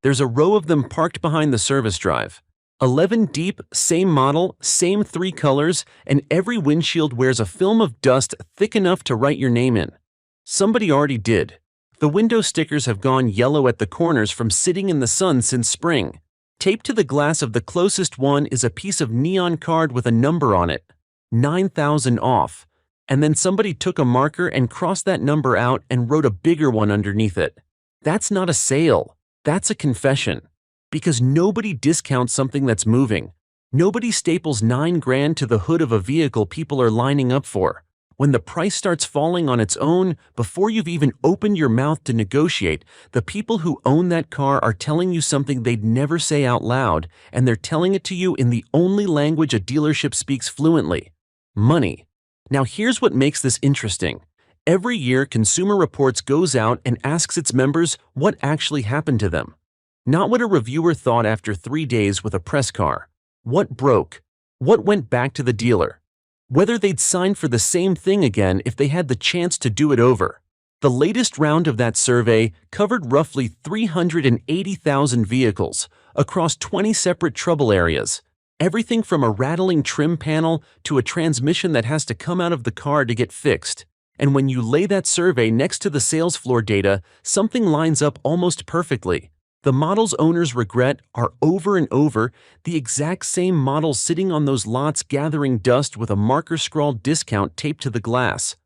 There's a row of them parked behind the service drive. 11 deep, same model, same 3 colors, and every windshield wears a film of dust thick enough to write your name in. Somebody already did. The window stickers have gone yellow at the corners from sitting in the sun since spring. Taped to the glass of the closest one is a piece of neon card with a number on it. 9,000 off. And then somebody took a marker and crossed that number out and wrote a bigger one underneath it. That's not a sale. That's a confession. Because nobody discounts something that's moving. Nobody staples $9,000 to the hood of a vehicle people are lining up for. When the price starts falling on its own, before you've even opened your mouth to negotiate, the people who own that car are telling you something they'd never say out loud, and they're telling it to you in the only language a dealership speaks fluently: money. Now here's what makes this interesting. Every year, Consumer Reports goes out and asks its members what actually happened to them. Not what a reviewer thought after 3 days with a press car. What broke? What went back to the dealer? Whether they'd sign for the same thing again if they had the chance to do it over. The latest round of that survey covered roughly 380,000 vehicles across 20 separate trouble areas. Everything from a rattling trim panel to a transmission that has to come out of the car to get fixed. And when you lay that survey next to the sales floor data, something lines up almost perfectly. The models owners regret are over and over the exact same models sitting on those lots gathering dust with a marker-scrawled discount taped to the glass.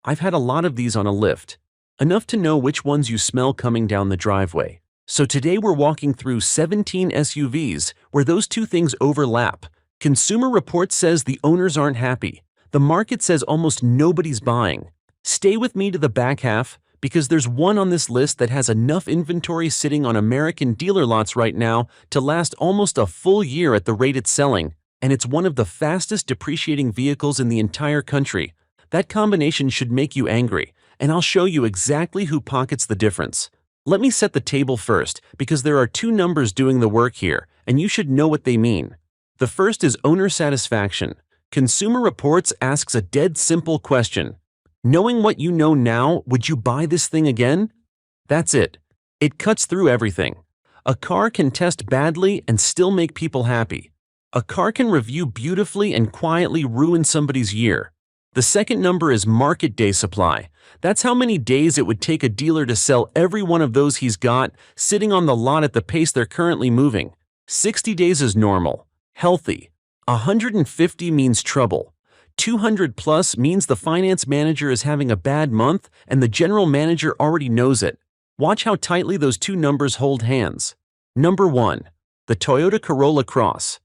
I've had a lot of these on a lift. Enough to know which ones you smell coming down the driveway. So today we're walking through 17 SUVs where those two things overlap. Consumer Reports says the owners aren't happy. The market says almost nobody's buying. Stay with me to the back half, because there's one on this list that has enough inventory sitting on American dealer lots right now to last almost a full year at the rate it's selling, and it's one of the fastest depreciating vehicles in the entire country. That combination should make you angry, and I'll show you exactly who pockets the difference. Let me set the table first, because there are 2 numbers doing the work here, and you should know what they mean. The first is owner satisfaction. Consumer Reports asks a dead simple question. Knowing what you know now, would you buy this thing again? That's it. It cuts through everything. A car can test badly and still make people happy. A car can review beautifully and quietly ruin somebody's year. The second number is market day supply. That's how many days it would take a dealer to sell every one of those he's got sitting on the lot at the pace they're currently moving. 60 days is normal, healthy. 150 means trouble. 200 plus means the finance manager is having a bad month and the general manager already knows it. Watch how tightly those 2 numbers hold hands. Number 1, the Toyota Corolla Cross.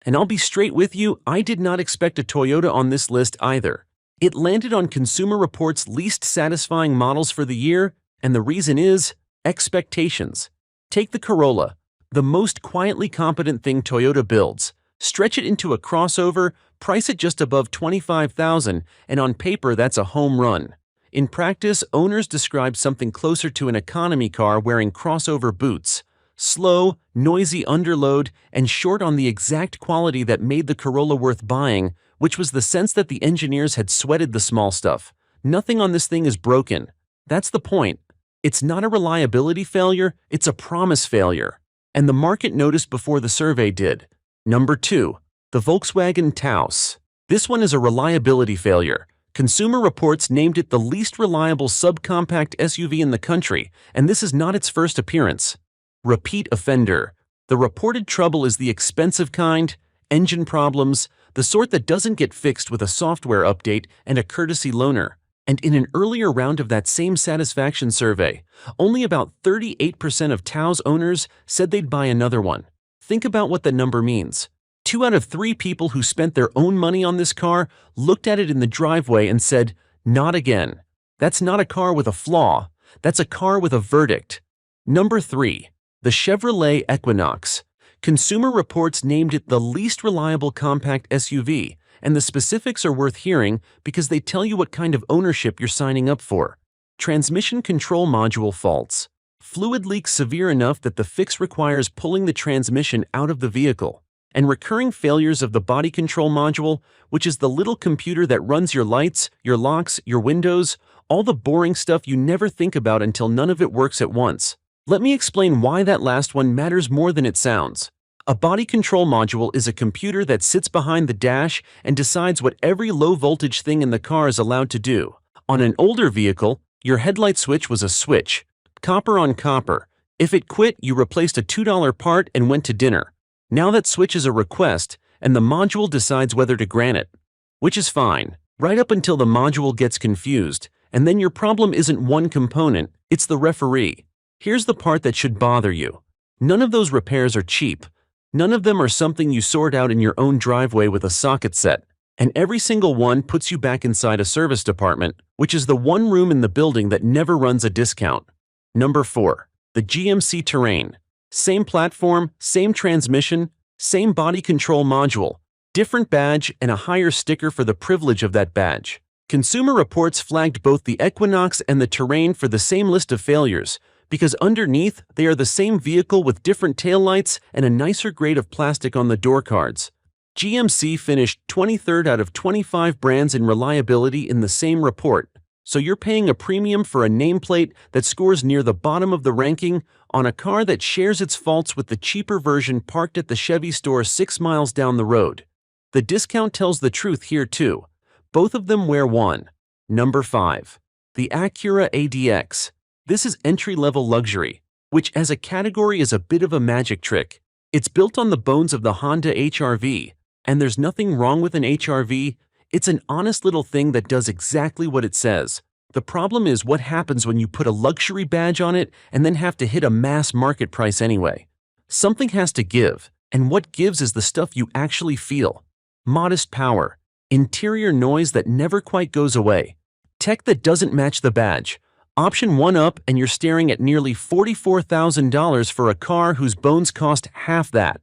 And I'll be straight with you, I did not expect a Toyota on this list either. It landed on Consumer Reports' least satisfying models for the year, and the reason is expectations. Take the Corolla, the most quietly competent thing Toyota builds. Stretch it into a crossover, price it just above $25,000, and on paper that's a home run. In practice, owners describe something closer to an economy car wearing crossover boots. Slow, noisy underload, and short on the exact quality that made the Corolla worth buying, which was the sense that the engineers had sweated the small stuff. Nothing on this thing is broken. That's the point. It's not a reliability failure, it's a promise failure. And the market noticed before the survey did. Number 2, the Volkswagen Taos. This one is a reliability failure. Consumer Reports named it the least reliable subcompact SUV in the country, and this is not its first appearance. Repeat offender. The reported trouble is the expensive kind, engine problems, the sort that doesn't get fixed with a software update and a courtesy loaner. And in an earlier round of that same satisfaction survey, only about 38% of Taos owners said they'd buy another one. Think about what the number means. 2 out of 3 people who spent their own money on this car looked at it in the driveway and said, "Not again." That's not a car with a flaw. That's a car with a verdict. Number 3, the Chevrolet Equinox. Consumer Reports named it the least reliable compact SUV, and the specifics are worth hearing because they tell you what kind of ownership you're signing up for. Transmission control module faults. Fluid leaks severe enough that the fix requires pulling the transmission out of the vehicle. And recurring failures of the body control module, which is the little computer that runs your lights, your locks, your windows, all the boring stuff you never think about until none of it works at once. Let me explain why that last one matters more than it sounds. A body control module is a computer that sits behind the dash and decides what every low-voltage thing in the car is allowed to do. On an older vehicle, your headlight switch was a switch, copper on copper. If it quit, you replaced a $2 part and went to dinner. Now that switch is a request, and the module decides whether to grant it. Which is fine, right up until the module gets confused, and then your problem isn't one component, it's the referee. Here's the part that should bother you. None of those repairs are cheap. None of them are something you sort out in your own driveway with a socket set. And every single one puts you back inside a service department, which is the one room in the building that never runs a discount. Number 4. The GMC Terrain. Same platform, same transmission, same body control module, different badge and a higher sticker for the privilege of that badge. Consumer Reports flagged both the Equinox and the Terrain for the same list of failures, because underneath they are the same vehicle with different taillights and a nicer grade of plastic on the door cards. GMC finished 23rd out of 25 brands in reliability in the same report, so you're paying a premium for a nameplate that scores near the bottom of the ranking on a car that shares its faults with the cheaper version parked at the Chevy store 6 miles down the road. The discount tells the truth here too. Both of them wear one. Number 5. The Acura ADX. This is entry-level luxury, which as a category is a bit of a magic trick. It's built on the bones of the Honda HR-V, and there's nothing wrong with an HR-V. It's an honest little thing that does exactly what it says. The problem is what happens when you put a luxury badge on it and then have to hit a mass market price anyway. Something has to give, and what gives is the stuff you actually feel. Modest power, interior noise that never quite goes away, tech that doesn't match the badge. Option 1 up and you're staring at nearly $44,000 for a car whose bones cost half that.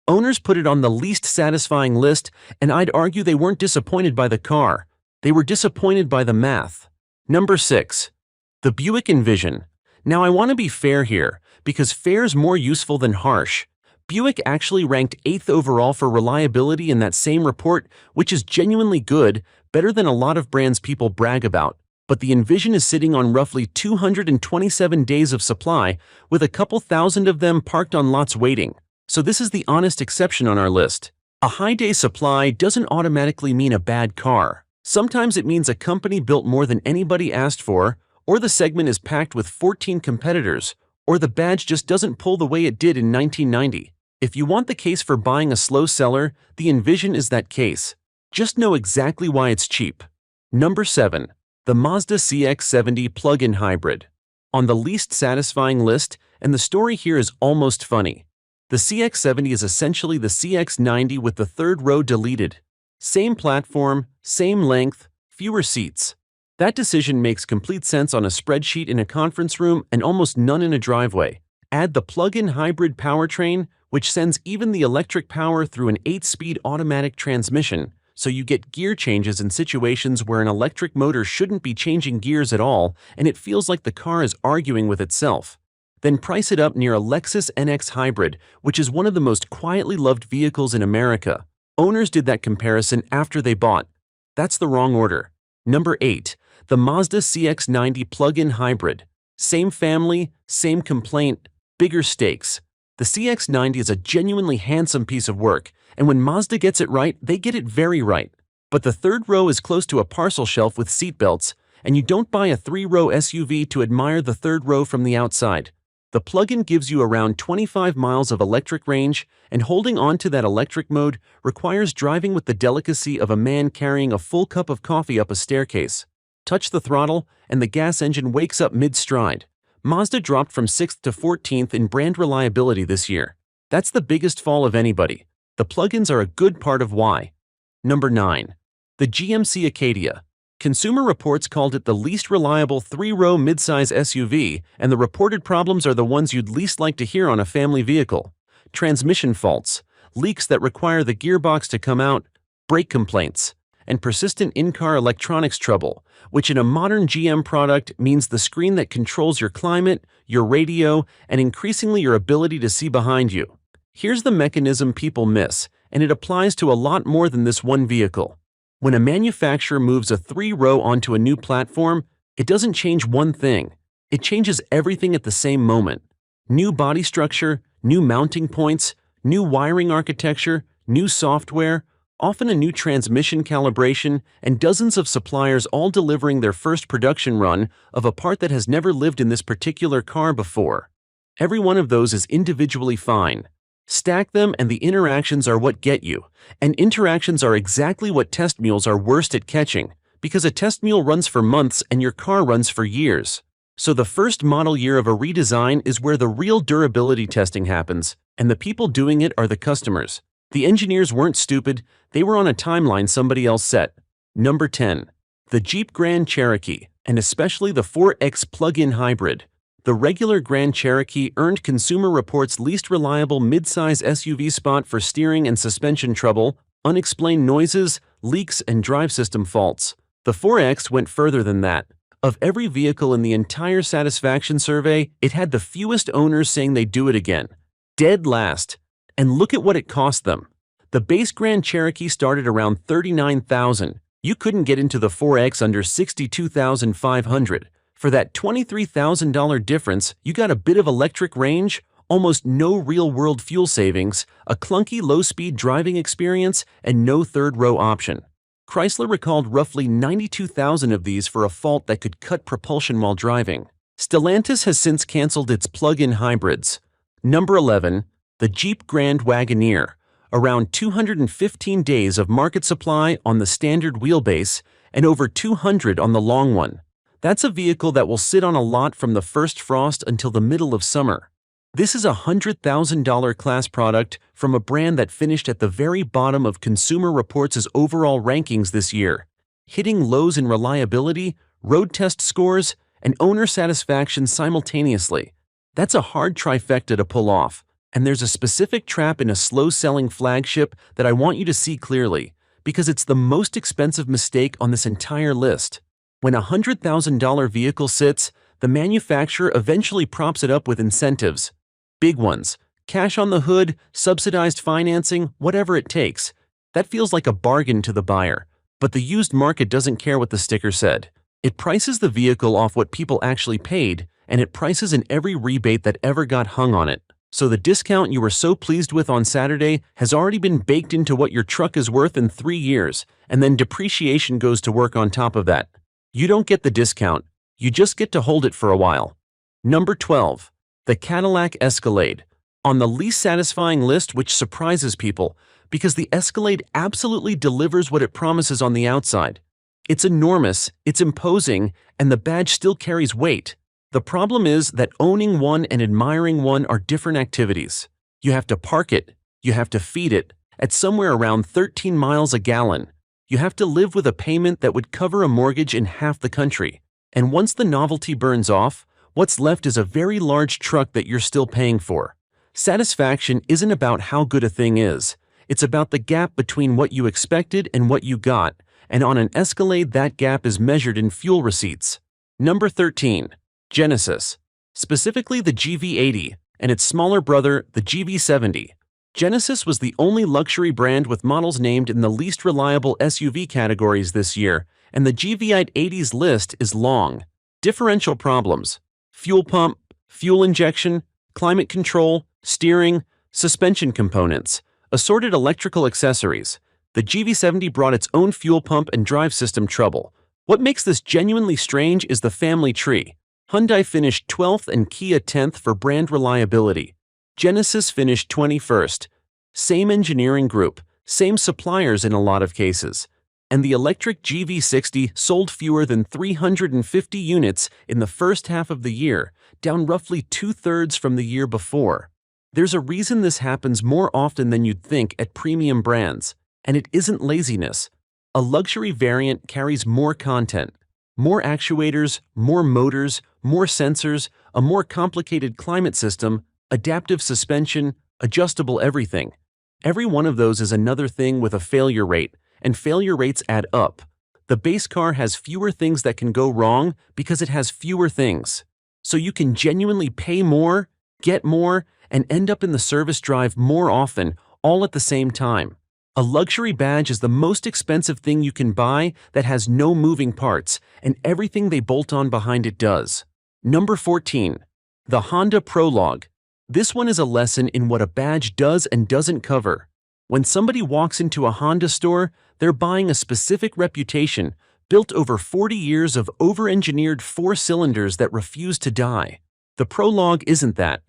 Owners put it on the least satisfying list, and I'd argue they weren't disappointed by the car. They were disappointed by the math. Number 6. The Buick Envision. Now I want to be fair here, because fair's more useful than harsh. Buick actually ranked 8th overall for reliability in that same report, which is genuinely good, better than a lot of brands people brag about. But the Envision is sitting on roughly 227 days of supply, with a couple thousand of them parked on lots waiting. So this is the honest exception on our list. A high day supply doesn't automatically mean a bad car. Sometimes it means a company built more than anybody asked for, or the segment is packed with 14 competitors, or the badge just doesn't pull the way it did in 1990. If you want the case for buying a slow seller, the Envision is that case. Just know exactly why it's cheap. Number 7. The Mazda CX-70 plug-in hybrid. On the least satisfying list, and the story here is almost funny. The CX-70 is essentially the CX-90 with the third row deleted. Same platform, same length, fewer seats. That decision makes complete sense on a spreadsheet in a conference room and almost none in a driveway. Add the plug-in hybrid powertrain, which sends even the electric power through an 8-speed automatic transmission, so you get gear changes in situations where an electric motor shouldn't be changing gears at all, and it feels like the car is arguing with itself. Then price it up near a Lexus NX Hybrid, which is one of the most quietly loved vehicles in America. Owners did that comparison after they bought. That's the wrong order. Number 8. The Mazda CX-90 plug-in hybrid. Same family, same complaint, bigger stakes. The CX-90 is a genuinely handsome piece of work, and when Mazda gets it right, they get it very right. But the third row is close to a parcel shelf with seatbelts, and you don't buy a 3-row SUV to admire the third row from the outside. The plug-in gives you around 25 miles of electric range, and holding on to that electric mode requires driving with the delicacy of a man carrying a full cup of coffee up a staircase. Touch the throttle, and the gas engine wakes up mid-stride. Mazda dropped from 6th to 14th in brand reliability this year. That's the biggest fall of anybody. The plug-ins are a good part of why. Number 9. The GMC Acadia. Consumer Reports called it the least reliable 3-row midsize SUV, and the reported problems are the ones you'd least like to hear on a family vehicle. Transmission faults, leaks that require the gearbox to come out, brake complaints, and persistent in-car electronics trouble, which in a modern GM product means the screen that controls your climate, your radio, and increasingly your ability to see behind you. Here's the mechanism people miss, and it applies to a lot more than this one vehicle. When a manufacturer moves a 3-row onto a new platform, it doesn't change one thing. It changes everything at the same moment. New body structure, new mounting points, new wiring architecture, new software, often a new transmission calibration, and dozens of suppliers all delivering their first production run of a part that has never lived in this particular car before. Every one of those is individually fine. Stack them and the interactions are what get you, and interactions are exactly what test mules are worst at catching, because a test mule runs for months and your car runs for years. So the first model year of a redesign is where the real durability testing happens, and the people doing it are the customers. The engineers weren't stupid, they were on a timeline somebody else set. Number 10. The Jeep Grand Cherokee, and especially the 4X plug-in hybrid. The regular Grand Cherokee earned Consumer Reports' least reliable mid-size SUV spot for steering and suspension trouble, unexplained noises, leaks, and drive system faults. The 4X went further than that. Of every vehicle in the entire satisfaction survey, it had the fewest owners saying they'd do it again. Dead last. And look at what it cost them. The base Grand Cherokee started around $39,000. You couldn't get into the 4X under $62,500. For that $23,000 difference, you got a bit of electric range, almost no real-world fuel savings, a clunky low-speed driving experience, and no third-row option. Chrysler recalled roughly 92,000 of these for a fault that could cut propulsion while driving. Stellantis has since canceled its plug-in hybrids. Number 11. The Jeep Grand Wagoneer. Around 215 days of market supply on the standard wheelbase and over 200 on the long one. That's a vehicle that will sit on a lot from the first frost until the middle of summer. This is a $100,000 class product from a brand that finished at the very bottom of Consumer Reports' overall rankings this year, hitting lows in reliability, road test scores, and owner satisfaction simultaneously. That's a hard trifecta to pull off, and there's a specific trap in a slow-selling flagship that I want you to see clearly, because it's the most expensive mistake on this entire list. When a $100,000 vehicle sits, the manufacturer eventually props it up with incentives. Big ones. Cash on the hood, subsidized financing, whatever it takes. That feels like a bargain to the buyer. But the used market doesn't care what the sticker said. It prices the vehicle off what people actually paid, and it prices in every rebate that ever got hung on it. So the discount you were so pleased with on Saturday has already been baked into what your truck is worth in 3 years, and then depreciation goes to work on top of that. You don't get the discount, you just get to hold it for a while. Number 12. The Cadillac Escalade. On the least satisfying list, which surprises people, because the Escalade absolutely delivers what it promises on the outside. It's enormous, it's imposing, and the badge still carries weight. The problem is that owning one and admiring one are different activities. You have to park it, you have to feed it, at somewhere around 13 miles a gallon. You have to live with a payment that would cover a mortgage in half the country. And once the novelty burns off, what's left is a very large truck that you're still paying for. Satisfaction isn't about how good a thing is. It's about the gap between what you expected and what you got, and on an Escalade that gap is measured in fuel receipts. Number 13. Genesis. Specifically the GV80, and its smaller brother, the GV70. Genesis was the only luxury brand with models named in the least reliable SUV categories this year, and the GV80's list is long. Differential problems: fuel pump, fuel injection, climate control, steering, suspension components, assorted electrical accessories. The GV70 brought its own fuel pump and drive system trouble. What makes this genuinely strange is the family tree. Hyundai finished 12th and Kia 10th for brand reliability. Genesis finished 21st. Same engineering group, same suppliers in a lot of cases. And the electric GV60 sold fewer than 350 units in the first half of the year, down roughly 2/3 from the year before. There's a reason this happens more often than you'd think at premium brands, and it isn't laziness. A luxury variant carries more content. More actuators, more motors, more sensors, a more complicated climate system, adaptive suspension, adjustable everything. Every one of those is another thing with a failure rate, and failure rates add up. The base car has fewer things that can go wrong because it has fewer things. So you can genuinely pay more, get more, and end up in the service drive more often, all at the same time. A luxury badge is the most expensive thing you can buy that has no moving parts, and everything they bolt on behind it does. Number 14. The Honda Prologue. This one is a lesson in what a badge does and doesn't cover. When somebody walks into a Honda store, they're buying a specific reputation built over 40 years of over-engineered 4 cylinders that refuse to die. The Prologue isn't that.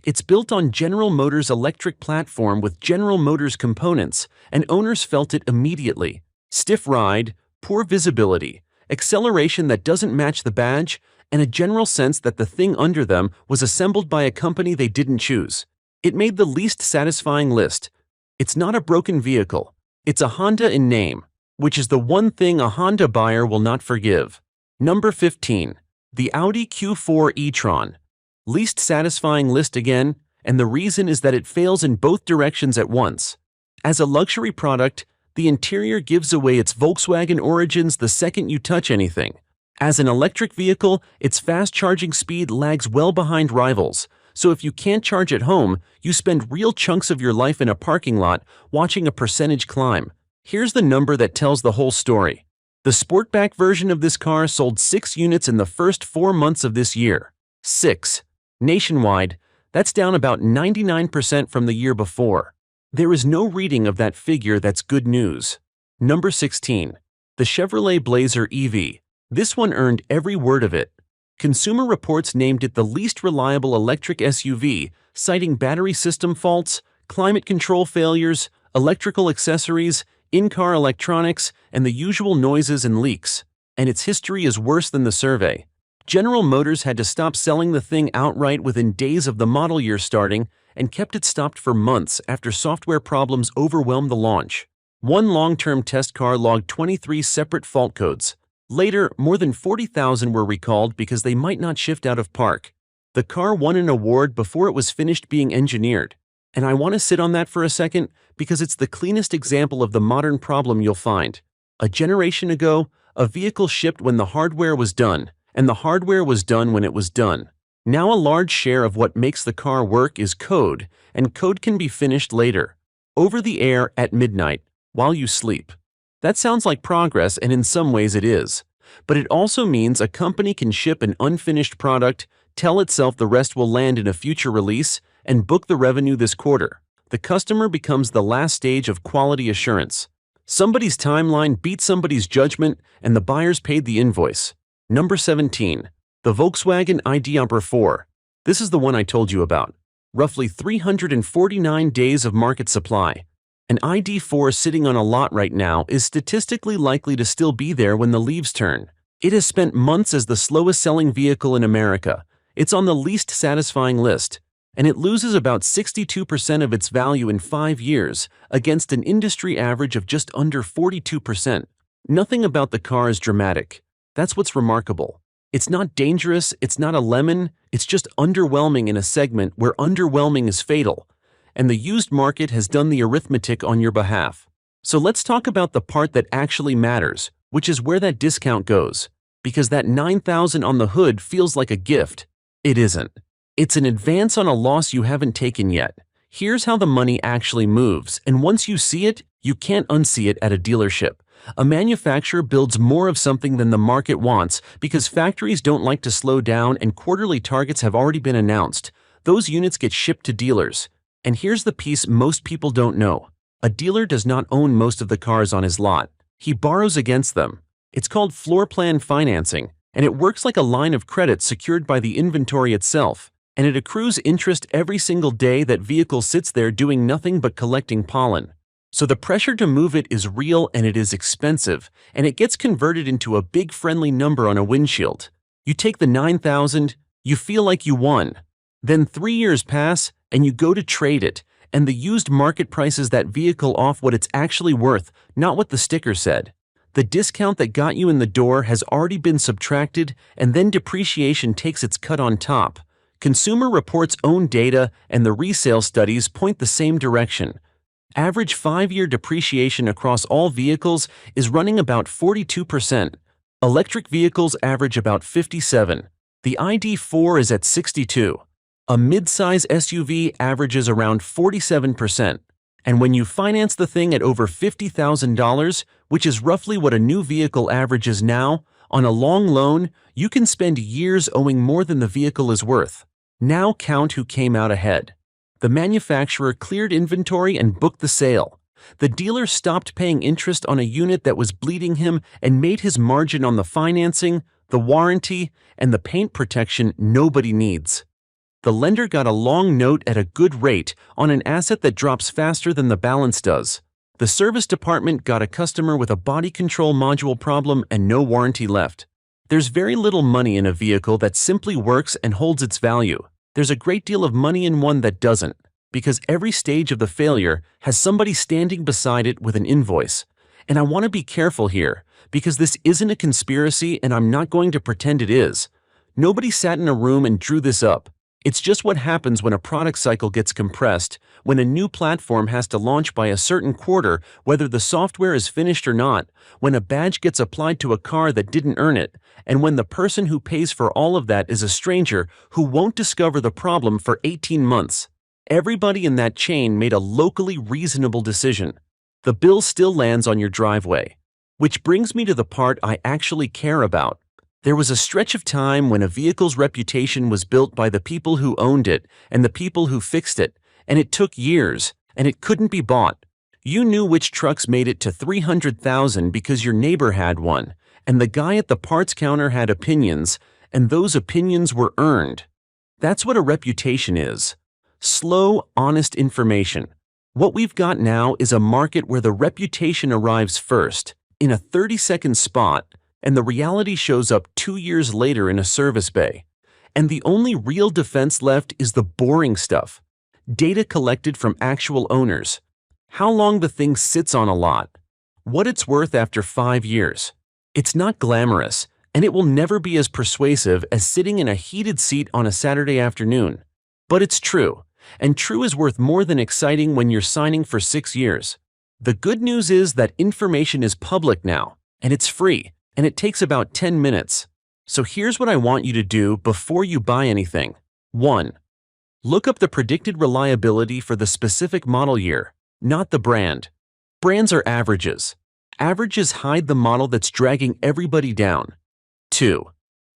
It's built on General Motors' electric platform with General Motors components, and owners felt it immediately. Stiff ride, poor visibility, acceleration that doesn't match the badge, and a general sense that the thing under them was assembled by a company they didn't choose. It made the least satisfying list. It's not a broken vehicle. It's a Honda in name, which is the one thing a Honda buyer will not forgive. Number 15. The Audi Q4 e-tron. Least satisfying list again, and the reason is that it fails in both directions at once. As a luxury product, the interior gives away its Volkswagen origins the second you touch anything. As an electric vehicle, its fast charging speed lags well behind rivals, so if you can't charge at home, you spend real chunks of your life in a parking lot watching a percentage climb. Here's the number that tells the whole story. The Sportback version of this car sold 6 units in the first 4 months of this year. 6. Nationwide, that's down about 99% from the year before. There is no reading of that figure that's good news. Number 16. The Chevrolet Blazer EV. This one earned every word of it. Consumer Reports named it the least reliable electric SUV, citing battery system faults, climate control failures, electrical accessories, in-car electronics, and the usual noises and leaks. And its history is worse than the survey. General Motors had to stop selling the thing outright within days of the model year starting and kept it stopped for months after software problems overwhelmed the launch. One long-term test car logged 23 separate fault codes. Later, more than 40,000 were recalled because they might not shift out of park. The car won an award before it was finished being engineered. And I want to sit on that for a second because it's the cleanest example of the modern problem you'll find. A generation ago, a vehicle shipped when the hardware was done, and the hardware was done when it was done. Now a large share of what makes the car work is code, and code can be finished later, over the air at midnight, while you sleep. That sounds like progress, and in some ways it is. But it also means a company can ship an unfinished product, tell itself the rest will land in a future release, and book the revenue this quarter. The customer becomes the last stage of quality assurance. Somebody's timeline beat somebody's judgment, and the buyers paid the invoice. Number 17. The Volkswagen ID 4. This is the one I told you about. Roughly 349 days of market supply. An ID4 sitting on a lot right now is statistically likely to still be there when the leaves turn. It has spent months as the slowest selling vehicle in America. It's on the least satisfying list, and it loses about 62% of its value in 5 years against an industry average of just under 42%. Nothing about the car is dramatic. That's what's remarkable. It's not dangerous, it's not a lemon, it's just underwhelming in a segment where underwhelming is fatal. And the used market has done the arithmetic on your behalf. So let's talk about the part that actually matters, which is where that discount goes. Because that $9,000 on the hood feels like a gift. It isn't. It's an advance on a loss you haven't taken yet. Here's how the money actually moves, and once you see it, you can't unsee it at a dealership. A manufacturer builds more of something than the market wants because factories don't like to slow down and quarterly targets have already been announced. Those units get shipped to dealers. And here's the piece most people don't know. A dealer does not own most of the cars on his lot. He borrows against them. It's called floor plan financing, and it works like a line of credit secured by the inventory itself, and it accrues interest every single day that vehicle sits there doing nothing but collecting pollen. So the pressure to move it is real and it is expensive, and it gets converted into a big friendly number on a windshield. You take the $9,000, you feel like you won. Then 3 years pass, and you go to trade it, and the used market prices that vehicle off what it's actually worth, not what the sticker said. The discount that got you in the door has already been subtracted, and then depreciation takes its cut on top. Consumer Reports' own data and the resale studies point the same direction. Average 5-year depreciation across all vehicles is running about 42%. Electric vehicles average about 57%. The ID4 is at 62%. A mid-size SUV averages around 47%, and when you finance the thing at over $50,000, which is roughly what a new vehicle averages now, on a long loan, you can spend years owing more than the vehicle is worth. Now count who came out ahead. The manufacturer cleared inventory and booked the sale. The dealer stopped paying interest on a unit that was bleeding him and made his margin on the financing, the warranty, and the paint protection nobody needs. The lender got a long note at a good rate on an asset that drops faster than the balance does. The service department got a customer with a body control module problem and no warranty left. There's very little money in a vehicle that simply works and holds its value. There's a great deal of money in one that doesn't, because every stage of the failure has somebody standing beside it with an invoice. And I want to be careful here, because this isn't a conspiracy and I'm not going to pretend it is. Nobody sat in a room and drew this up. It's just what happens when a product cycle gets compressed, when a new platform has to launch by a certain quarter, whether the software is finished or not, when a badge gets applied to a car that didn't earn it, and when the person who pays for all of that is a stranger who won't discover the problem for 18 months. Everybody in that chain made a locally reasonable decision. The bill still lands on your driveway. Which brings me to the part I actually care about. There was a stretch of time when a vehicle's reputation was built by the people who owned it and the people who fixed it, and it took years, and it couldn't be bought. You knew which trucks made it to 300,000 because your neighbor had one, and the guy at the parts counter had opinions, and those opinions were earned. That's what a reputation is. Slow, honest information. What we've got now is a market where the reputation arrives first, in a 30-second spot, and the reality shows up 2 years later in a service bay. And the only real defense left is the boring stuff. Data collected from actual owners. How long the thing sits on a lot. What it's worth after 5 years. It's not glamorous, and it will never be as persuasive as sitting in a heated seat on a Saturday afternoon. But it's true, and true is worth more than exciting when you're signing for 6 years. The good news is that information is public now, and it's free. And it takes about 10 minutes. So here's what I want you to do before you buy anything. 1. Look up the predicted reliability for the specific model year, not the brand. Brands are averages. Averages hide the model that's dragging everybody down. 2.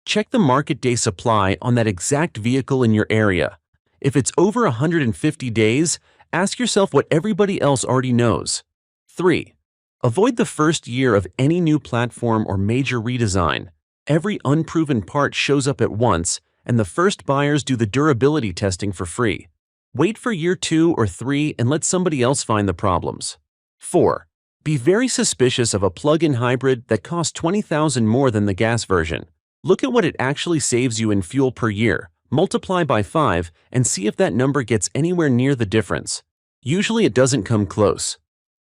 Check the market day supply on that exact vehicle in your area. If it's over 150 days, ask yourself what everybody else already knows. 3. Avoid the first year of any new platform or major redesign. Every unproven part shows up at once, and the first buyers do the durability testing for free. Wait for year 2 or 3 and let somebody else find the problems. 4. Be very suspicious of a plug-in hybrid that costs $20,000 more than the gas version. Look at what it actually saves you in fuel per year, multiply by 5, and see if that number gets anywhere near the difference. Usually it doesn't come close.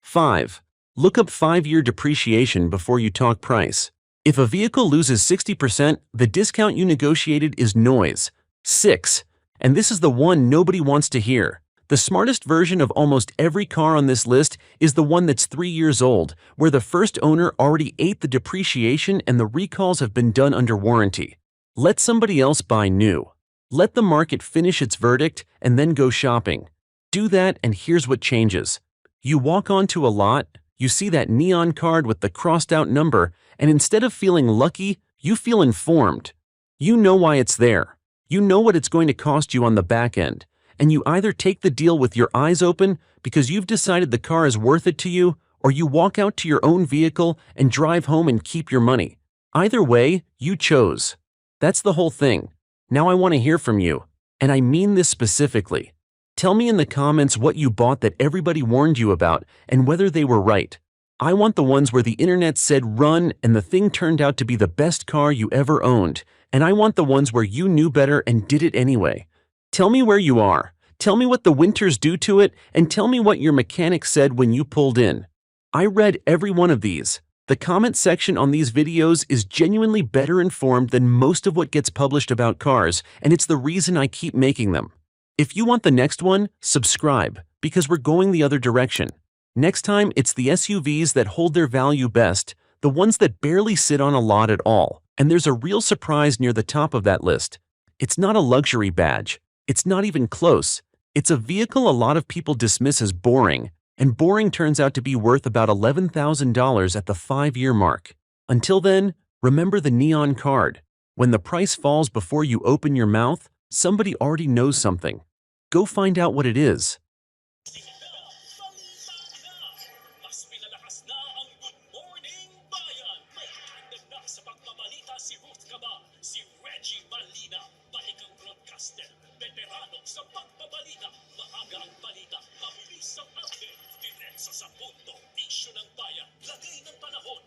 5. Look up 5-year depreciation before you talk price. If a vehicle loses 60%, the discount you negotiated is noise. 6. And this is the one nobody wants to hear. The smartest version of almost every car on this list is the one that's 3 years old, where the first owner already ate the depreciation and the recalls have been done under warranty. Let somebody else buy new. Let the market finish its verdict and then go shopping. Do that and here's what changes. You walk onto a lot, you see that neon card with the crossed out number, and instead of feeling lucky, you feel informed. You know why it's there. You know what it's going to cost you on the back end, and you either take the deal with your eyes open because you've decided the car is worth it to you, or you walk out to your own vehicle and drive home and keep your money. Either way, you chose. That's the whole thing. Now I want to hear from you, and I mean this specifically. Tell me in the comments what you bought that everybody warned you about and whether they were right. I want the ones where the internet said run and the thing turned out to be the best car you ever owned, and I want the ones where you knew better and did it anyway. Tell me where you are. Tell me what the winters do to it, and tell me what your mechanic said when you pulled in. I read every one of these. The comment section on these videos is genuinely better informed than most of what gets published about cars, and it's the reason I keep making them. If you want the next one, subscribe, because we're going the other direction. Next time, it's the SUVs that hold their value best, the ones that barely sit on a lot at all. And there's a real surprise near the top of that list. It's not a luxury badge. It's not even close. It's a vehicle a lot of people dismiss as boring, and boring turns out to be worth about $11,000 at the 5-year mark. Until then, remember the neon card. When the price falls before you open your mouth, Somebody already knows something. Go find out what it is. Mas pinalakas na ang Good Morning Bayan. May dagdag na sa pagbabalita si Ruth Kaba, si Reggie Malina, balik ang broadcaster, veterano sa pagbabalita, maaga ang balita, mabilis ang update, diretso sa punto, isyu ng bayan, lagay ng panahon,